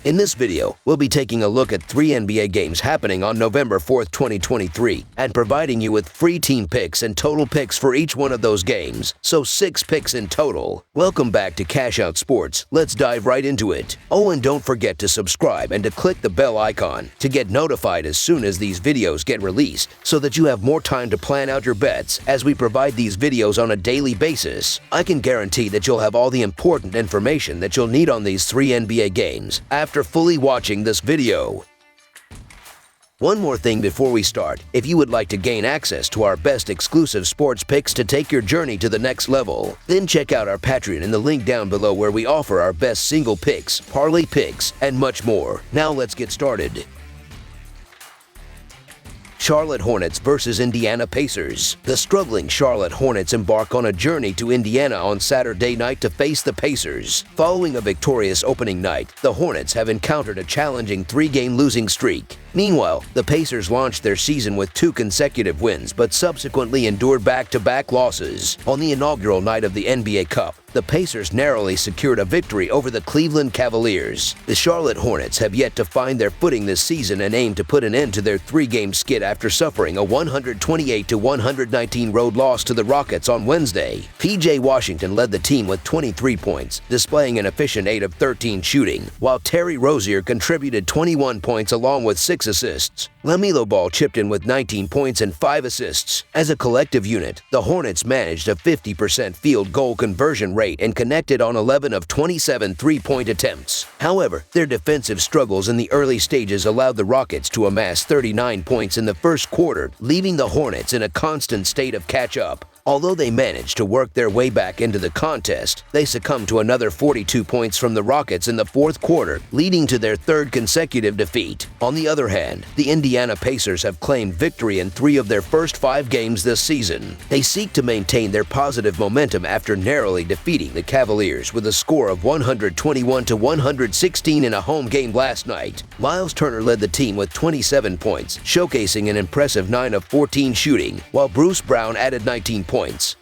In this video, we'll be taking a look at 3 NBA games happening on November 4th, 2023, and providing you with free team picks and total picks for each one of those games, so 6 picks in total. Welcome back to Cash Out Sports. Let's dive right into it. Oh, and don't forget to subscribe and to click the bell icon to get notified as soon as these videos get released, so that you have more time to plan out your bets as we provide these videos on a daily basis. I can guarantee that you'll have all the important information that you'll need on these 3 NBA games after fully watching this video. One more thing before we start. If you would like to gain access to our best exclusive sports picks to take your journey to the next level, then check out our Patreon in the link down below, where we offer our best single picks, parlay picks, and much more. Now let's get started. Charlotte Hornets versus Indiana Pacers. The struggling Charlotte Hornets embark on a journey to Indiana on Saturday night to face the Pacers. Following a victorious opening night, the Hornets have encountered a challenging 3-game losing streak. Meanwhile, the Pacers launched their season with 2 consecutive wins but subsequently endured back-to-back losses. On the inaugural night of the NBA Cup, the Pacers narrowly secured a victory over the Cleveland Cavaliers. The Charlotte Hornets have yet to find their footing this season and aim to put an end to their 3-game skid after suffering a 128-119 road loss to the Rockets on Wednesday. P.J. Washington led the team with 23 points, displaying an efficient 8 of 13 shooting, while Terry Rozier contributed 21 points along with 6 assists. LaMelo Ball chipped in with 19 points and 5 assists. As a collective unit, the Hornets managed a 50% field goal conversion rate and connected on 11 of 27 three-point attempts. However, their defensive struggles in the early stages allowed the Rockets to amass 39 points in the first quarter, leaving the Hornets in a constant state of catch-up. Although they managed to work their way back into the contest, they succumbed to another 42 points from the Rockets in the fourth quarter, leading to their 3rd consecutive defeat. On the other hand, the Indiana Pacers have claimed victory in 3 of their first 5 games this season. They seek to maintain their positive momentum after narrowly defeating the Cavaliers with a score of 121-116 in a home game last night. Miles Turner led the team with 27 points, showcasing an impressive 9 of 14 shooting, while Bruce Brown added 19 points.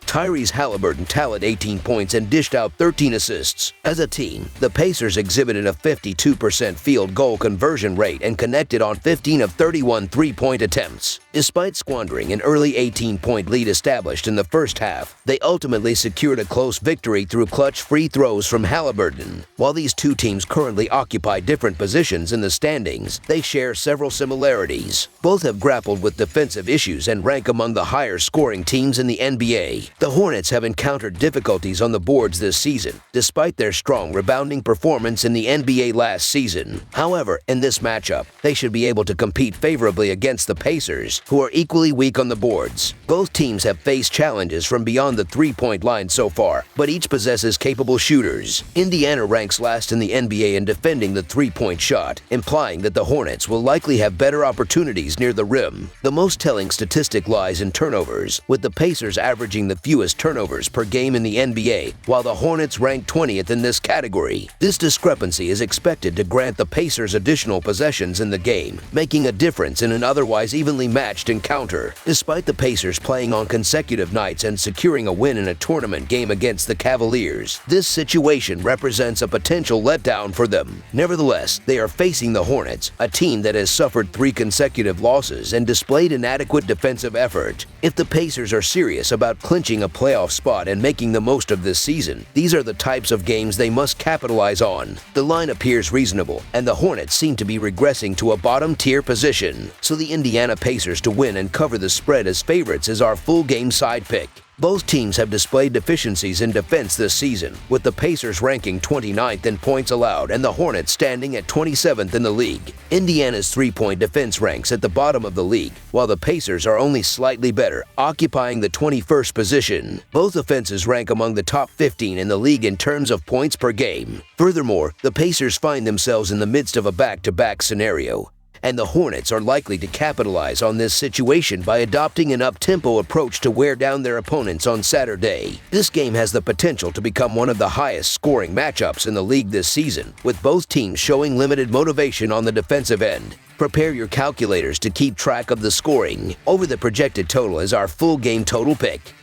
Tyrese Halliburton tallied 18 points and dished out 13 assists. As a team, the Pacers exhibited a 52% field goal conversion rate and connected on 15 of 31 three-point attempts. Despite squandering an early 18-point lead established in the first half, they ultimately secured a close victory through clutch free throws from Halliburton. While these 2 teams currently occupy different positions in the standings, they share several similarities. Both have grappled with defensive issues and rank among the higher-scoring teams in the NBA. The Hornets have encountered difficulties on the boards this season, despite their strong rebounding performance in the NBA last season. However, in this matchup, they should be able to compete favorably against the Pacers, who are equally weak on the boards. Both teams have faced challenges from beyond the 3-point line so far, but each possesses capable shooters. Indiana ranks last in the NBA in defending the 3-point shot, implying that the Hornets will likely have better opportunities near the rim. The most telling statistic lies in turnovers, with the Pacers averaging the fewest turnovers per game in the NBA, while the Hornets rank 20th in this category. This discrepancy is expected to grant the Pacers additional possessions in the game, making a difference in an otherwise evenly matched encounter. Despite the Pacers playing on consecutive nights and securing a win in a tournament game against the Cavaliers, this situation represents a potential letdown for them. Nevertheless, they are facing the Hornets, a team that has suffered 3 consecutive losses and displayed inadequate defensive effort. If the Pacers are serious about clinching a playoff spot and making the most of this season, these are the types of games they must capitalize on. The line appears reasonable, and the Hornets seem to be regressing to a bottom-tier position, so the Indiana Pacers to win and cover the spread as favorites is our full-game side pick. Both teams have displayed deficiencies in defense this season, with the Pacers ranking 29th in points allowed and the Hornets standing at 27th in the league. Indiana's 3-point defense ranks at the bottom of the league, while the Pacers are only slightly better, occupying the 21st position. Both offenses rank among the top 15 in the league in terms of points per game. Furthermore, the Pacers find themselves in the midst of a back-to-back scenario, and the Hornets are likely to capitalize on this situation by adopting an up-tempo approach to wear down their opponents on Saturday. This game has the potential to become one of the highest-scoring matchups in the league this season, with both teams showing limited motivation on the defensive end. Prepare your calculators to keep track of the scoring. Over the projected total is our full game total pick.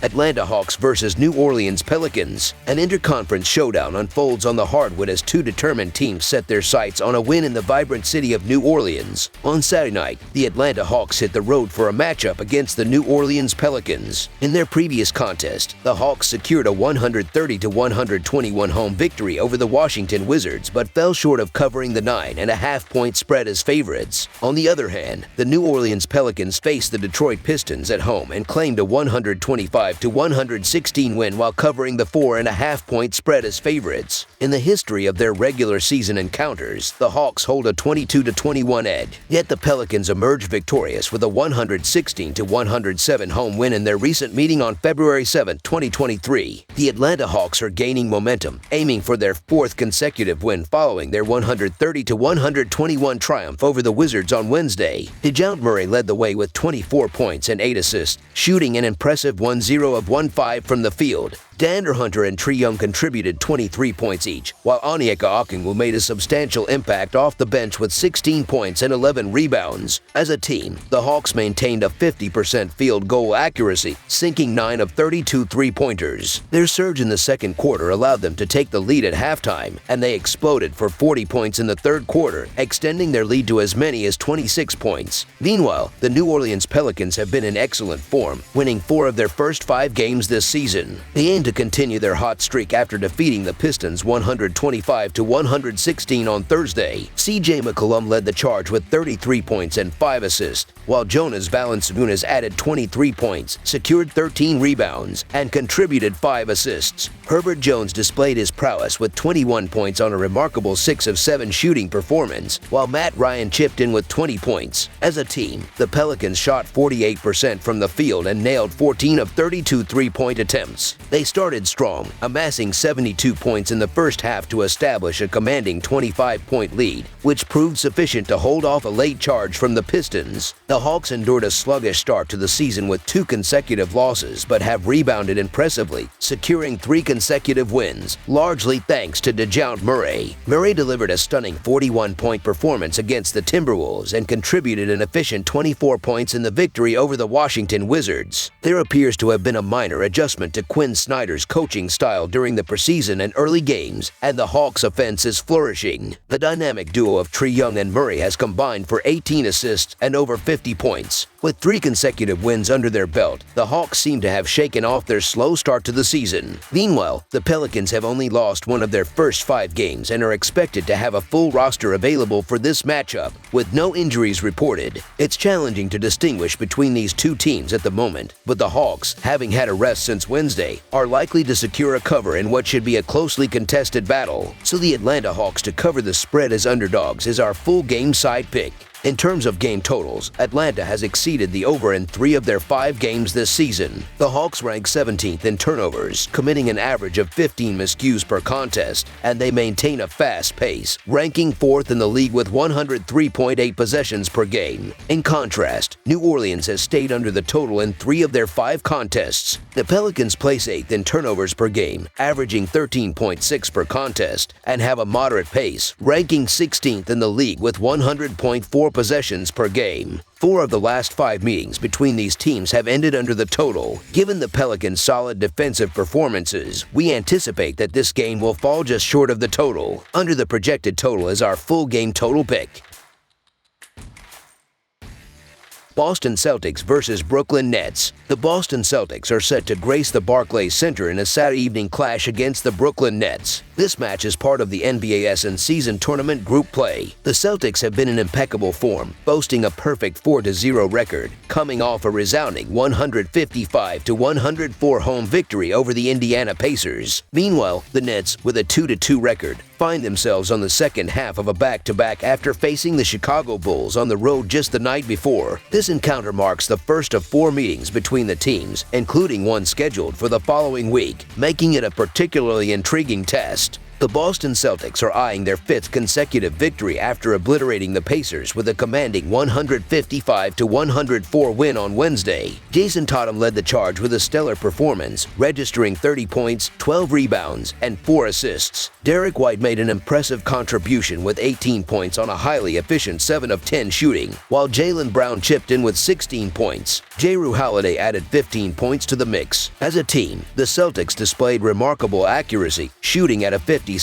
Atlanta Hawks versus New Orleans Pelicans. An interconference showdown unfolds on the hardwood as two determined teams set their sights on a win in the vibrant city of New Orleans. On Saturday night, the Atlanta Hawks hit the road for a matchup against the New Orleans Pelicans. In their previous contest, the Hawks secured a 130-121 home victory over the Washington Wizards but fell short of covering the 9.5-point spread as favorites. On the other hand, the New Orleans Pelicans faced the Detroit Pistons at home and claimed a 125-116 win while covering the 4.5-point spread as favorites. In the history of their regular season encounters, the Hawks hold a 22-21 edge, yet the Pelicans emerged victorious with a 116-107 home win in their recent meeting on February 7, 2023. The Atlanta Hawks are gaining momentum, aiming for their fourth consecutive win following their 130-121 triumph over the Wizards on Wednesday. DeJounte Murray led the way with 24 points and 8 assists, shooting an impressive 1-0 of 1-5 from the field. De'Andre Hunter and Trae Young contributed 23 points each, while Onyeka Okongwu made a substantial impact off the bench with 16 points and 11 rebounds. As a team, the Hawks maintained a 50% field goal accuracy, sinking 9 of 32 three-pointers. Their surge in the second quarter allowed them to take the lead at halftime, and they exploded for 40 points in the third quarter, extending their lead to as many as 26 points. Meanwhile, the New Orleans Pelicans have been in excellent form, winning 4 of their first 5 games this season. They aim to continue their hot streak after defeating the Pistons 125-116 on Thursday. C.J. McCollum led the charge with 33 points and 5 assists, while Jonas Valanciunas added 23 points, secured 13 rebounds, and contributed 5 assists. Herbert Jones displayed his prowess with 21 points on a remarkable 6 of 7 shooting performance, while Matt Ryan chipped in with 20 points. As a team, the Pelicans shot 48% from the field and nailed 14 of 32 three-point attempts. They started strong, amassing 72 points in the first half to establish a commanding 25-point lead, which proved sufficient to hold off a late charge from the Pistons. The Hawks endured a sluggish start to the season with 2 consecutive losses but have rebounded impressively, securing 3 consecutive wins, largely thanks to DeJounte Murray. Murray delivered a stunning 41-point performance against the Timberwolves and contributed an efficient 24 points in the victory over the Washington Wizards. There appears to have been a minor adjustment to Quinn Snyder's coaching style during the preseason and early games, and the Hawks' offense is flourishing. The dynamic duo of Trae Young and Murray has combined for 18 assists and over 50 points. With 3 consecutive wins under their belt, the Hawks seem to have shaken off their slow start to the season. Meanwhile, the Pelicans have only lost one of their first 5 games and are expected to have a full roster available for this matchup, with no injuries reported. It's challenging to distinguish between these two teams at the moment, but the Hawks, having had a rest since Wednesday, are likely to secure a cover in what should be a closely contested battle. So the Atlanta Hawks to cover the spread as underdogs is our full game side pick. In terms of game totals, Atlanta has exceeded the over in 3 of their 5 games this season. The Hawks rank 17th in turnovers, committing an average of 15 miscues per contest, and they maintain a fast pace, ranking 4th in the league with 103.8 possessions per game. In contrast, New Orleans has stayed under the total in 3 of their 5 contests. The Pelicans place 8th in turnovers per game, averaging 13.6 per contest, and have a moderate pace, ranking 16th in the league with 100.4 possessions per game. 4 of the last 5 meetings between these teams have ended under the total. Given the Pelicans' solid defensive performances, we anticipate that this game will fall just short of the total. Under the projected total is our full game total pick. Boston Celtics versus Brooklyn Nets. The Boston Celtics are set to grace the Barclays Center in a Saturday evening clash against the Brooklyn Nets. This match is part of the NBA's in-season tournament group play. The Celtics have been in impeccable form, boasting a perfect 4-0 record, coming off a resounding 155-104 home victory over the Indiana Pacers. Meanwhile, the Nets, with a 2-2 record, find themselves on the second half of a back-to-back after facing the Chicago Bulls on the road just the night before. This encounter marks the first of 4 meetings between the teams, including one scheduled for the following week, making it a particularly intriguing test. The The Boston Celtics are eyeing their 5th consecutive victory after obliterating the Pacers with a commanding 155-104 win on Wednesday. Jason Tatum led the charge with a stellar performance, registering 30 points, 12 rebounds, and 4 assists. Derek White made an impressive contribution with 18 points on a highly efficient 7 of 10 shooting, while Jaylen Brown chipped in with 16 points. Jrue Holiday added 15 points to the mix. As a team, the Celtics displayed remarkable accuracy, shooting at a 56%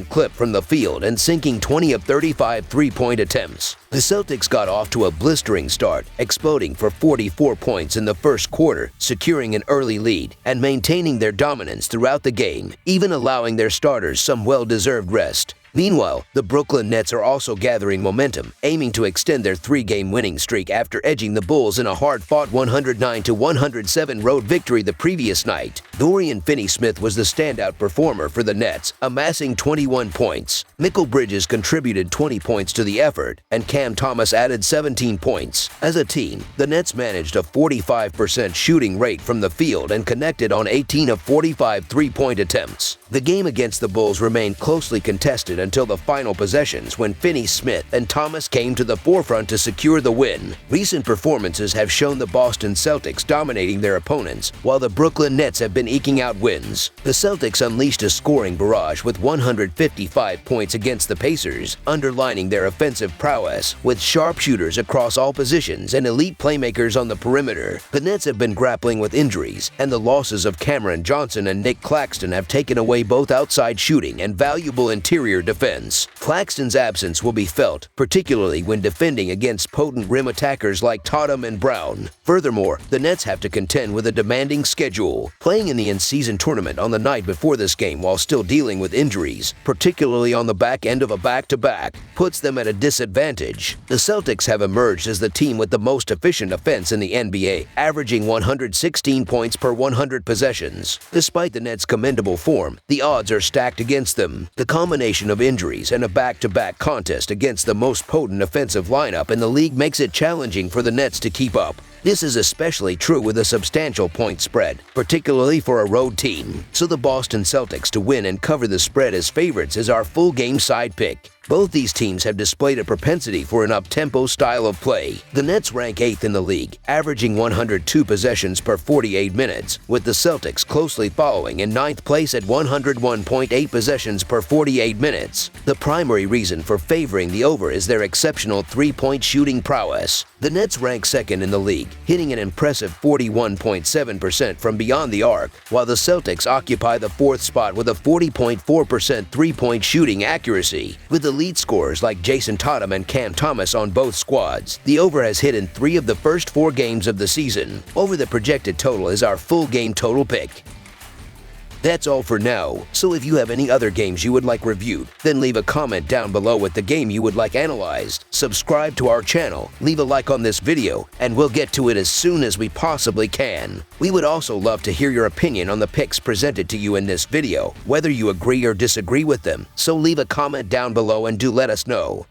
clip from the field and sinking 20 of 35 three-point attempts. The Celtics got off to a blistering start, exploding for 44 points in the first quarter, securing an early lead and maintaining their dominance throughout the game, even allowing their starters some well-deserved rest. Meanwhile, the Brooklyn Nets are also gathering momentum, aiming to extend their 3-game winning streak after edging the Bulls in a hard-fought 109-107 road victory the previous night. Dorian Finney-Smith was the standout performer for the Nets, amassing 21 points. Mikal Bridges contributed 20 points to the effort, and Cam Thomas added 17 points. As a team, the Nets managed a 45% shooting rate from the field and connected on 18 of 45 three-point attempts. The game against the Bulls remained closely contested until the final possessions when Finney-Smith and Thomas came to the forefront to secure the win. Recent performances have shown the Boston Celtics dominating their opponents, while the Brooklyn Nets have been eking out wins. The Celtics unleashed a scoring barrage with 155 points against the Pacers, underlining their offensive prowess with sharpshooters across all positions and elite playmakers on the perimeter. The Nets have been grappling with injuries, and the losses of Cameron Johnson and Nick Claxton have taken away both outside shooting and valuable interior defense. Claxton's absence will be felt, particularly when defending against potent rim attackers like Tatum and Brown. Furthermore, the Nets have to contend with a demanding schedule. Playing in the in-season tournament on the night before this game while still dealing with injuries, particularly on the back end of a back-to-back, puts them at a disadvantage. The Celtics have emerged as the team with the most efficient offense in the NBA, averaging 116 points per 100 possessions. Despite the Nets' commendable form, the odds are stacked against them. The combination of injuries and a back-to-back contest against the most potent offensive lineup in the league makes it challenging for the Nets to keep up. This is especially true with a substantial point spread, particularly for a road team. So the Boston Celtics to win and cover the spread as favorites is our full game side pick. Both these teams have displayed a propensity for an up-tempo style of play. The Nets rank 8th in the league, averaging 102 possessions per 48 minutes, with the Celtics closely following in 9th place at 101.8 possessions per 48 minutes. The primary reason for favoring the over is their exceptional three-point shooting prowess. The Nets rank 2nd in the league, hitting an impressive 41.7% from beyond the arc, while the Celtics occupy the 4th spot with a 40.4% three-point shooting accuracy. With the lead scorers like Jason Tatum and Cam Thomas on both squads, the over has hit in 3 of the first 4 games of the season. Over the projected total is our full game total pick. That's all for now, so if you have any other games you would like reviewed, then leave a comment down below with the game you would like analyzed. Subscribe to our channel, leave a like on this video, and we'll get to it as soon as we possibly can. We would also love to hear your opinion on the picks presented to you in this video, whether you agree or disagree with them, so leave a comment down below and do let us know.